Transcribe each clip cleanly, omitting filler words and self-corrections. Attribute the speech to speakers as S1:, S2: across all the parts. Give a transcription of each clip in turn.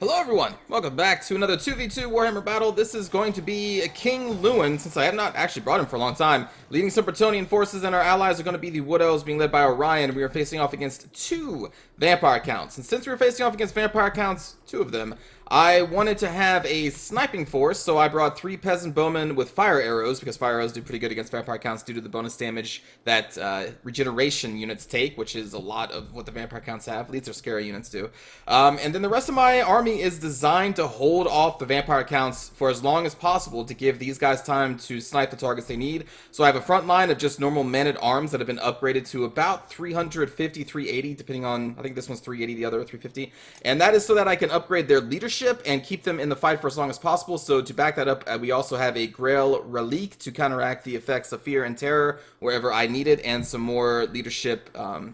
S1: Hello everyone, welcome back to another 2v2 Warhammer battle. This is going to be King Lewin, since I have not actually brought him for a long time. Leading some Bretonnian forces, and our allies are going to be the Wood Elves, being led by Orion. We are facing off against two vampire counts. And since we were facing off against vampire counts, two of them, I wanted to have a sniping force, so I brought 3 peasant bowmen with fire arrows, because fire arrows do pretty good against vampire counts due to the bonus damage that regeneration units take, which is a lot of what the vampire counts have. At least their scary units do. And then the rest of my army is designed to hold off the vampire counts for as long as possible to give these guys time to snipe the targets they need. So I have a front line of just normal men-at-arms that have been upgraded to about 350, 380, depending on, I think this one's 380, the other 350. And that is so that I can upgrade their leadership and keep them in the fight for as long as possible. So to back that up, we also have a Grail Relique to counteract the effects of fear and terror wherever I need it, and some more leadership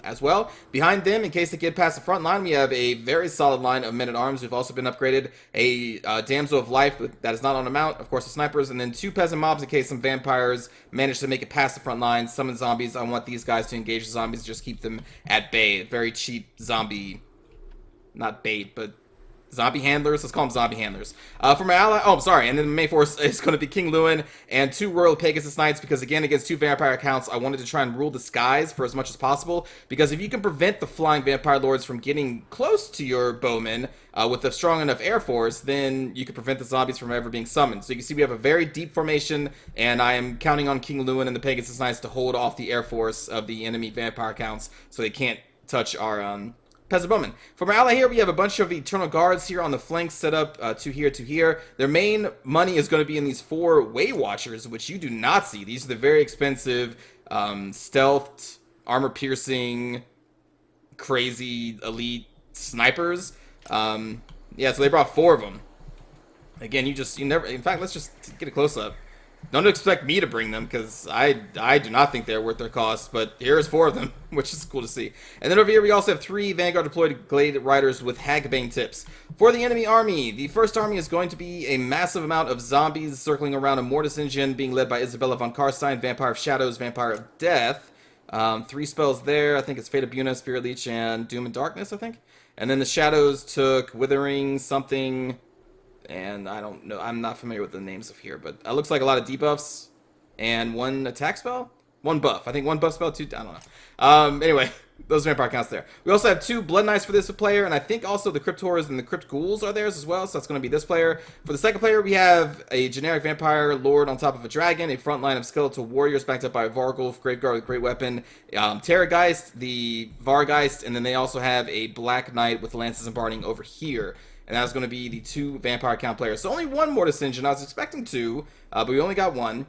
S1: as well. Behind them, in case they get past the front line, we have a very solid line of men-at-arms. We've also been upgraded a Damsel of Life that is not on a mount, of course the snipers, and then 2 peasant mobs in case some vampires manage to make it past the front line. Summon zombies. I want these guys to engage the zombies, just keep them at bay. Very cheap zombie, not bait, but zombie handlers. Let's call them zombie handlers. For my ally, oh, I'm sorry. And then the main force is going to be King Lewin and 2 Royal Pegasus Knights, because again, against 2 vampire accounts, I wanted to try and rule the skies for as much as possible, because if you can prevent the flying vampire lords from getting close to your bowmen with a strong enough air force, then you can prevent the zombies from ever being summoned. So you can see we have a very deep formation, and I am counting on King Lewin and the Pegasus Knights to hold off the air force of the enemy vampire accounts so they can't touch our peasant bowmen. For my ally here, we have a bunch of Eternal Guards here on the flanks set up to here. Their main money is going to be in these 4 Way Watchers, which you do not see. These are the very expensive, stealthed, armor-piercing, crazy, elite snipers. Yeah, so they brought 4 of them. Again, you never, in fact, let's just get a close-up. Don't expect me to bring them, because I do not think they're worth their cost, but here's 4 of them, which is cool to see. And then over here we also have 3 Vanguard deployed Glade Riders with Hagbane tips. For the enemy army, the first army is going to be a massive amount of zombies circling around a Mortis engine, being led by Isabella von Karstein, Vampire of Shadows, Vampire of Death. 3 spells there. I think it's Fate of Buna, Spirit Leech, and Doom and Darkness, I think. And then the Shadows took Withering, something, and I don't know, I'm not familiar with the names of here, but it looks like a lot of debuffs and 1 attack spell, 1 buff. I think 1 buff spell, 2, I don't know. Anyway, those vampire counts there. We also have 2 Blood Knights for this player, and I think also the Crypt Horrors and the Crypt Ghouls are theirs as well, so that's going to be this player. For the second player, we have a generic vampire lord on top of a dragon, a front line of skeletal warriors backed up by a Vargulf, Graveguard with great weapon, Terrorgeist, the Vargeist, and then they also have a Black Knight with lances and barding over here. And that was going to be the 2 vampire count players. So only 1 Mortis engine. I was expecting 2, but we only got 1.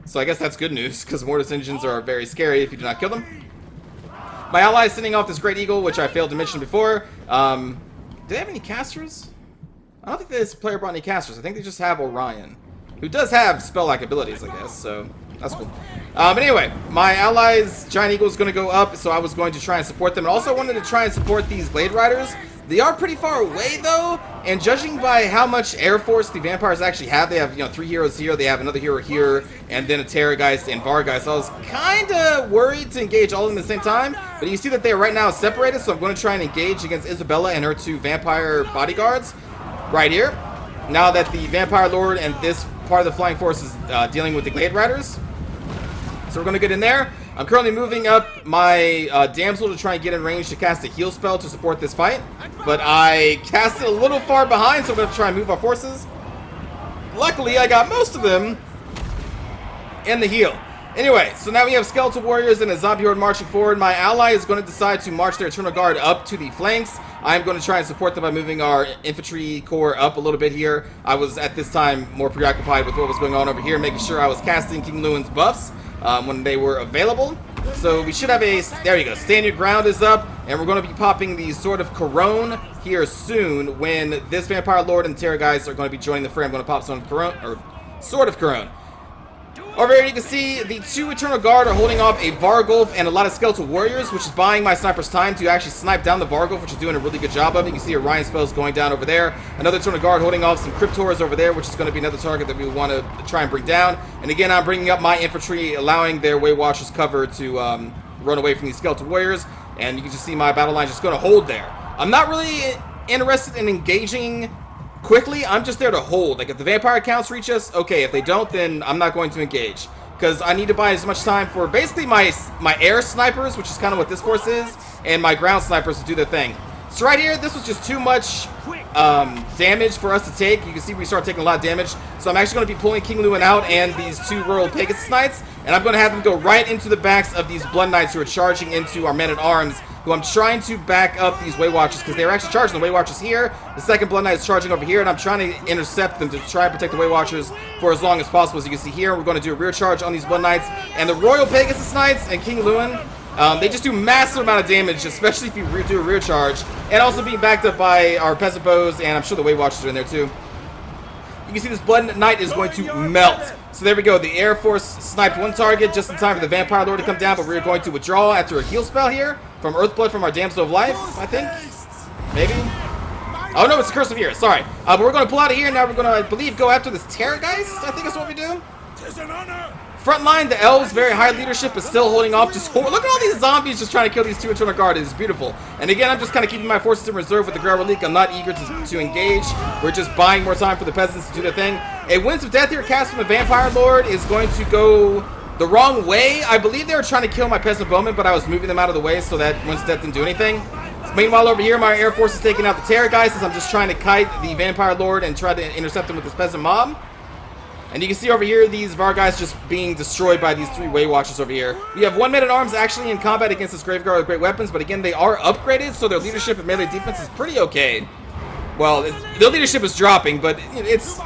S1: So I guess that's good news, because Mortis engines are very scary if you do not kill them. My ally is sending off this Great Eagle, which I failed to mention before. Do they have any casters? I don't think this player brought any casters. I think they just have Orion, who does have spell-like abilities, I guess, so that's cool. But anyway, my allies' Giant Eagle is going to go up, so I was going to try and support them. And also wanted to try and support these Glade Riders. They are pretty far away, though, and judging by how much air force the vampires actually have, they have, 3 heroes here, they have another hero here, and then a Terrorgeist and Vargeist. So I was kind of worried to engage all of them at the same time, but you see that they are right now separated, so I'm going to try and engage against Isabella and her 2 vampire bodyguards right here. Now that the Vampire Lord and this part of the flying force is dealing with the Glade Riders. So we're going to get in there. I'm currently moving up my Damsel to try and get in range to cast a heal spell to support this fight. But I cast it a little far behind, so I'm going to try and move our forces. Luckily, I got most of them in the heal. Anyway, so now we have Skeletal Warriors and a Zombie Horde marching forward. My ally is going to decide to march their Eternal Guard up to the flanks. I'm going to try and support them by moving our Infantry Corps up a little bit here. I was, at this time, more preoccupied with what was going on over here, making sure I was casting King Lewin's buffs when they were available. So we should have a, there you go, Stand Your Ground is up, and we're going to be popping the Sword of Corone here soon when this Vampire Lord and Terrorgeist are going to be joining the fray. I'm going to pop Sword of Corone. Over here you can see the 2 Eternal Guard are holding off a Vargulf and a lot of Skeletal Warriors, which is buying my snipers time to actually snipe down the Vargulf, which is doing a really good job of it. You can see Orion spells going down over there. Another Eternal Guard holding off some Crypt Horrors over there, which is going to be another target that we want to try and bring down. And again, I'm bringing up my infantry, allowing their Way Watchers cover to run away from these Skeletal Warriors. And you can just see my battle line just going to hold there. I'm not really interested in engaging quickly. I'm just there to hold. Like, if the vampire counts reach us, okay. If they don't, then I'm not going to engage, because I need to buy as much time for basically my air snipers, which is kind of what this force is, and my ground snipers to do their thing. So right here, this was just too much damage for us to take. You can see we start taking a lot of damage. So I'm actually going to be pulling King Lewin out and these 2 Royal Pegasus Knights, and I'm going to have them go right into the backs of these Blood Knights who are charging into our men-at-arms, who I'm trying to back up these Way Watchers, because they're actually charging the Way Watchers here. The second Blood Knight is charging over here, and I'm trying to intercept them to try and protect the Way Watchers for as long as possible. As you can see here, we're going to do a rear charge on these Blood Knights, and the Royal Pegasus Knights and King Lewin, they just do massive amount of damage, especially if you do a rear charge, and also being backed up by our Peasant Bows, and I'm sure the Way Watchers are in there too. You can see this Blood Knight is going to melt. So there we go. The Air Force sniped 1 target just in time for the Vampire Lord to come down, but we're going to withdraw after a heal spell here from Earthblood from our Damsel of Life, I think. Maybe. Oh no, it's the Curse of Years. Sorry. But we're going to pull out of here. Now we're going to, I believe, go after this Terrorgeist, I think is what we do. Frontline, the elves, very high leadership, is still holding off. Just look at all these zombies just trying to kill these 2 internal guard. It's beautiful. And again, I'm just kind of keeping my forces in reserve with the Grail Relique. I'm not eager to engage. We're just buying more time for the peasants to do their thing. A Winds of Death here cast from the Vampire Lord is going to go the wrong way. I believe they were trying to kill my Peasant Bowmen, but I was moving them out of the way so that Winds of Death didn't do anything. Meanwhile, over here, my Air Force is taking out the Terrorgeist as I'm just trying to kite the Vampire Lord and try to intercept him with this Peasant Mob. And you can see over here, these Vargheists just being destroyed by these 3 Way Watchers over here. We have 1 Man-at-Arms actually in combat against this Graveguard with great weapons, but again, they are upgraded, so their leadership and melee defense is pretty okay. Well, their leadership is dropping, but it's,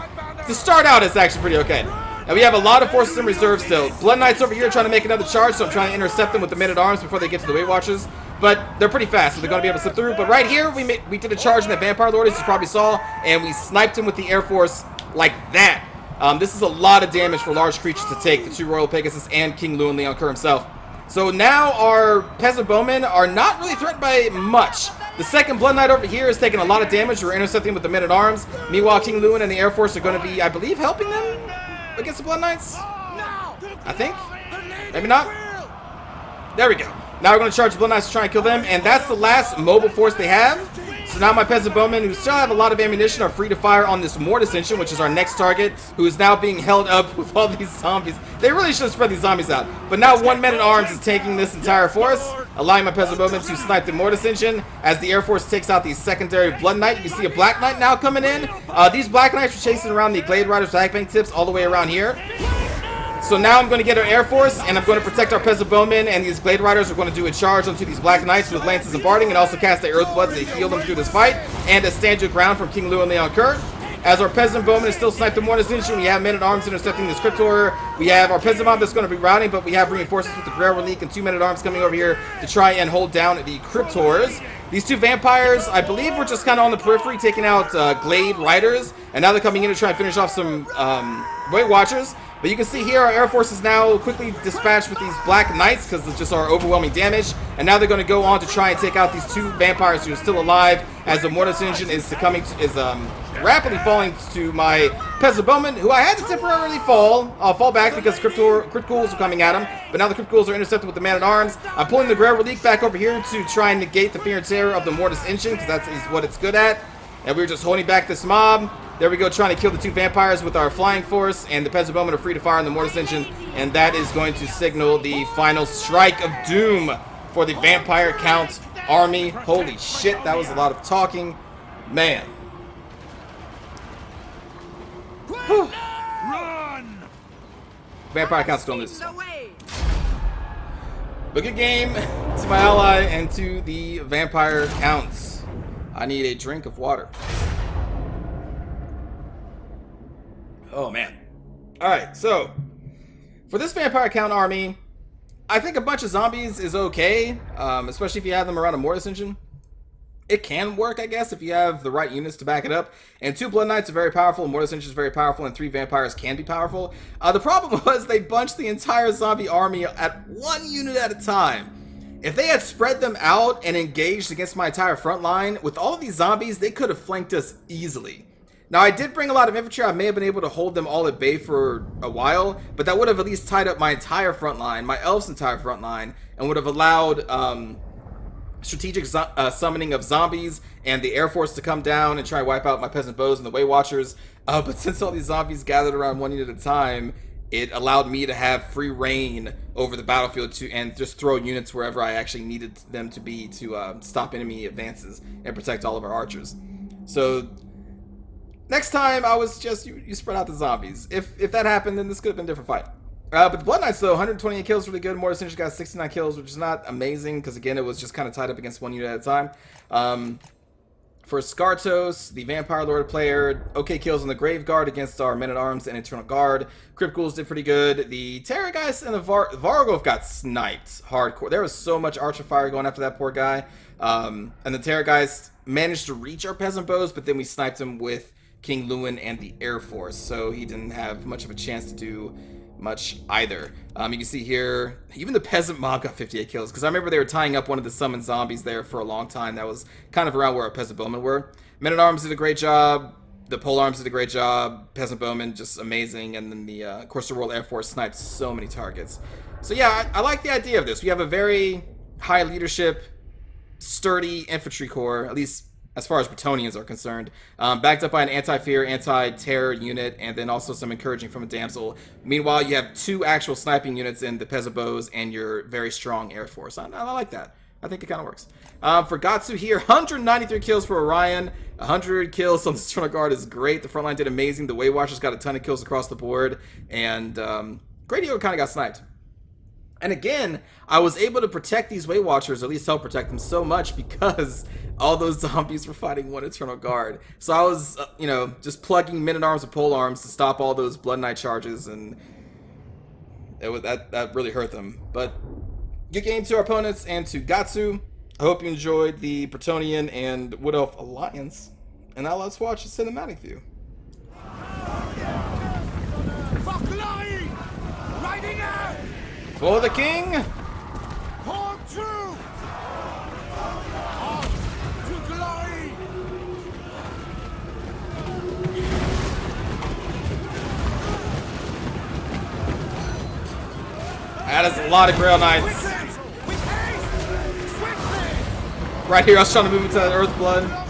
S1: to start out, it's actually pretty okay. And we have a lot of forces in reserve still. Blood Knights over here trying to make another charge, so I'm trying to intercept them with the Men-at-Arms before they get to the Way Watchers. But they're pretty fast, so they're going to be able to slip through. But right here, we did a charge in the Vampire Lord, as you probably saw, and we sniped him with the Air Force like that. This is a lot of damage for large creatures to take, the 2 Royal Pegasus and King Lewin Leoncoeur himself. So now our Peasant Bowmen are not really threatened by much. The second Blood Knight over here is taking a lot of damage. We're intercepting with the Men-at-Arms. Meanwhile, King Lewin and the Air Force are going to be, I believe, helping them against the Blood Knights? I think? Maybe not? There we go. Now we're going to charge the Blood Knights to try and kill them, and that's the last mobile force they have. So now my Peasant Bowmen, who still have a lot of ammunition, are free to fire on this Mortis Engine, which is our next target, who is now being held up with all these zombies. They really should have spread these zombies out. But now 1 Man-at-Arms is taking this entire force, allowing my Peasant Bowmen to snipe the Mortis Engine as the Air Force takes out the secondary Blood Knight. You can see a Black Knight now coming in. These Black Knights are chasing around the Glade Riders Backbank tips all the way around here. So now I'm going to get our Air Force, and I'm going to protect our Peasant Bowmen, and these Glade Riders are going to do a charge onto these Black Knights with Lances and Barding, and also cast the Earthblood to heal them through this fight, and a stand your ground from King Lewin Leoncoeur. As our Peasant Bowmen is still sniping the Mortis Engine, we have Men-at-Arms intercepting the Scriptor. We have our Peasant Mob that's going to be routing, but we have reinforcements with the Grail Relique and 2 Men-at-Arms coming over here to try and hold down the Cryptors. These 2 vampires, I believe, were just kind of on the periphery, taking out Glade Riders, and now they're coming in to try and finish off some Way Watchers. But you can see here our Air Force is now quickly dispatched with these Black Knights because it's just our overwhelming damage. And now they're going to go on to try and take out these 2 vampires who are still alive as the Mortis Engine is rapidly falling to my Peasant Bowmen, who I had to temporarily fall back because Crypt Ghouls are coming at him. But now the Crypt Ghouls are intercepted with the Man-at-Arms. I'm pulling the Grail Relique back over here to try and negate the fear and terror of the Mortis Engine because that is what it's good at. And we're just holding back this mob. There we go, trying to kill the 2 vampires with our flying force, and the Peasant Bowmen are free to fire on the Mortis Engine, and that is going to signal the final strike of doom for the Vampire Count army. Holy shit, that was a lot of talking. Man. Whew. Vampire Count's going to lose this one. But good game to my ally and to the Vampire Counts. I need a drink of water. Oh, man. Alright, so for this Vampire Count army, I think a bunch of zombies is okay, especially if you have them around a Mortis Engine. It can work, I guess, if you have the right units to back it up. And 2 Blood Knights are very powerful, Mortis Engine is very powerful, and 3 Vampires can be powerful. The problem was they bunched the entire zombie army at 1 unit at a time. If they had spread them out and engaged against my entire front line, with all of these zombies, they could have flanked us easily. Now, I did bring a lot of infantry. I may have been able to hold them all at bay for a while, but that would have at least tied up my entire front line, my elves' entire front line, and would have allowed strategic summoning of zombies and the Air Force to come down and try and wipe out my peasant bows and the Way Watchers. But since all these zombies gathered around one unit at a time, it allowed me to have free reign over the battlefield and just throw units wherever I actually needed them to be to stop enemy advances and protect all of our archers. So next time, I was just you spread out the zombies. If that happened, then this could have been a different fight. But the Blood Knights, though, 128 kills, really good. Mortis Ninja got 69 kills, which is not amazing, because, again, it was just kind of tied up against one unit at a time. For Skartos, the Vampire Lord player, okay kills on the Grave Guard against our Men-at-Arms and Eternal Guard. Crypt Ghouls did pretty good. The Terrorgeist and the Varghulf got sniped hardcore. There was so much archer fire going after that poor guy. And the Terrorgeist managed to reach our Peasant Bows, but then we sniped him with King Lewin and the Air Force, so he didn't have much of a chance to do much either. You can see here, even the Peasant Mob got 58 kills, because I remember they were tying up one of the summoned zombies there for a long time. That was kind of around where our Peasant Bowmen were. Men-at-Arms did a great job. The Polearms did a great job. Peasant Bowmen, just amazing. And then the, of course, the Royal Air Force sniped so many targets. So yeah, I like the idea of this. We have a very high leadership, sturdy infantry corps, at least as far as Bretonnians are concerned, backed up by an anti-fear, anti-terror unit, and then also some encouraging from a damsel. Meanwhile, you have 2 actual sniping units in the Peasant Bows and your very strong Air Force. I like that. I think it kind of works. For Gatsu here, 193 kills for Orion, 100 kills on the Eternal Guard is great. The front line did amazing. The Way Watchers got a ton of kills across the board, and Great Eagle kind of got sniped. And again, I was able to protect these Way Watchers, or at least help protect them so much, because all those zombies were fighting one Eternal Guard. So I was, just plugging Men-at-Arms and Polearms to stop all those Blood Knight charges, and that really hurt them. But good game to our opponents and to Gatsu. I hope you enjoyed the Bretonnian and Wood Elf Alliance. And now let's watch the cinematic view. For the king!
S2: Hold true! On to glory!
S1: That is a lot of Grail Knights. Right here, I was trying to move into that Earthblood.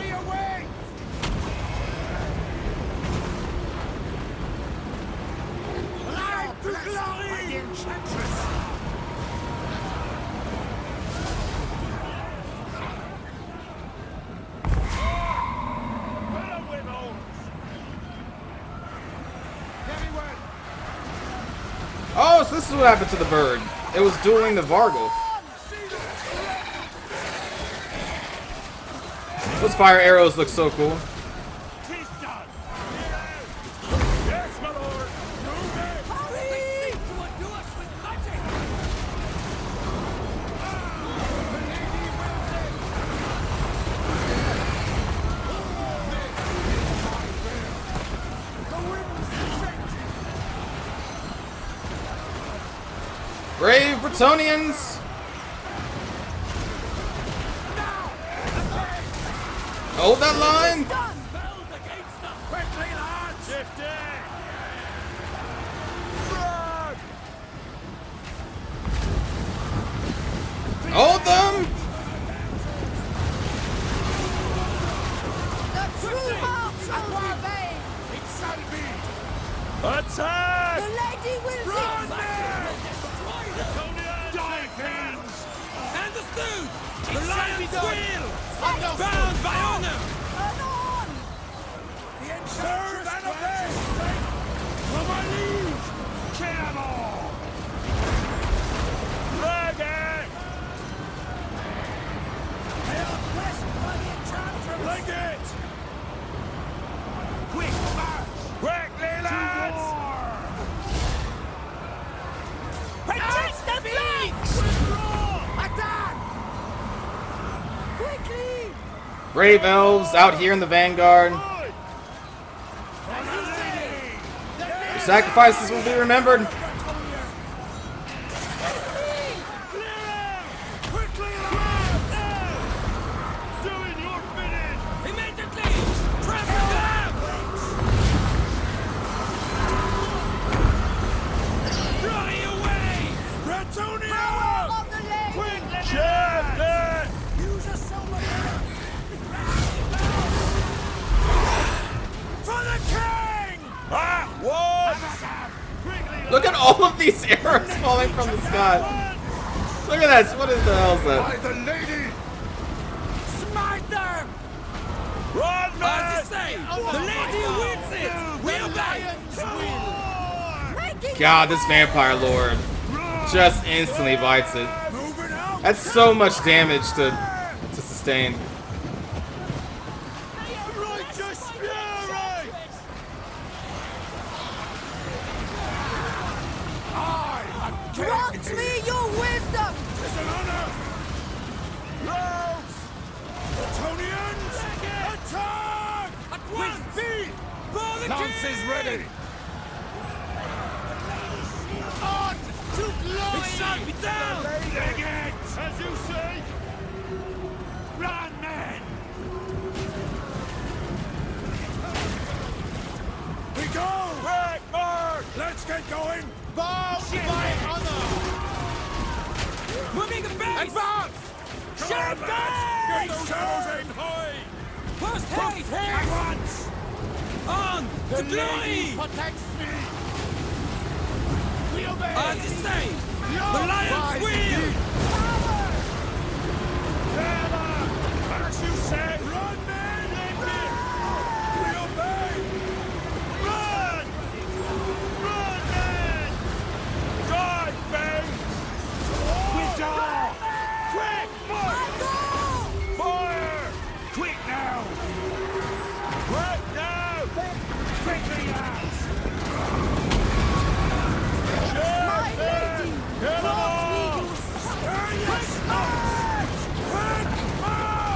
S1: Oh, so this is what happened to the bird. It was dueling the Varghulf. Those fire arrows look so cool. Brave Bretonnians! Hold that line! Hold them!
S2: Attack!
S3: The lady will
S2: Run
S3: be
S2: Understood! The lion's will! Bound by honor!
S3: on!
S2: Serve and obey! For my liege! Kill them all! Leg it! They are pressed by the enchantress! Leg it! Quick march! Quickly, lads!
S3: Protect the flanks!
S2: Attack!
S3: Quickly!
S1: Brave elves out here in the vanguard. Your sacrifices will be remembered.
S2: Doing your bidding! Immediately! Traffic them! Fly away! Bretonia!
S3: Power of the lady!
S2: Quick! Chef!
S3: Use a
S1: Look at all of these arrows falling from the sky. Look at that. What is the hell is that?
S2: By the lady!
S3: Smite them!
S2: Run,
S3: As you say, the lady wins it! We obey!
S1: God, this vampire lord just instantly bites it. That's so much damage to sustain.
S2: Righteous fury!
S3: Grant me your wisdom!
S2: It's an honor! Rose! Tonians! Attack!
S3: With speed!
S2: For the Lances ready! On to glory!
S3: It shall be down!
S2: Dig it! As you say! Run, men! We go! Quick, mark! Let's get going! Bow by honor!
S3: Moving the base!
S2: Advance!
S3: Shut
S2: Get
S3: down!
S2: those arrows aimed high!
S3: Post haste!
S2: At once!
S3: On
S2: The
S3: to glory!
S2: lady protects me! We obey!
S3: As you say,
S2: Your
S3: the lions
S2: rise
S3: win!
S2: indeed. Never! As you say! Run, men! We obey! Run! Run, men! Die, men! We die! Quick! March! Fire! Quick now! Quick now! Quickly out!
S3: My lady!
S2: Kill them all!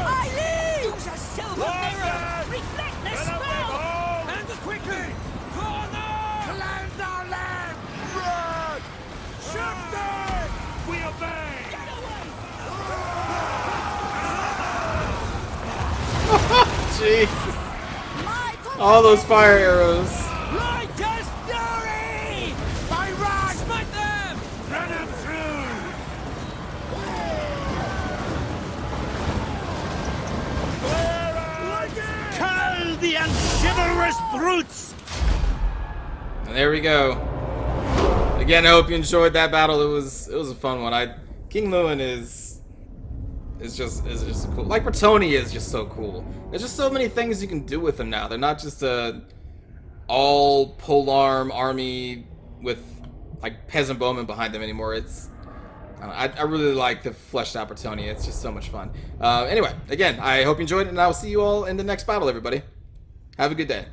S3: Eileen! Use a silver mirror!
S2: London!
S3: Reflect the
S2: Let them
S3: spell!
S2: home!
S3: And quickly! Corner!
S2: Cleanse our land! Run! Shoot them! We obey!
S1: Jesus. All those fire arrows.
S3: Righteous fury!
S2: I run!
S3: Smite them!
S2: Run them through! Kill the unchivalrous brutes!
S1: And there we go. Again, I hope you enjoyed that battle. It was a fun one. King Lewin is just cool. Like Bertoni is just so cool. There's just so many things you can do with him now. They're not just a all polearm army with like peasant bowmen behind them anymore. I really like the fleshed out Bertoni. It's just so much fun. Anyway, again, I hope you enjoyed it, and I will see you all in the next battle, everybody. Have a good day.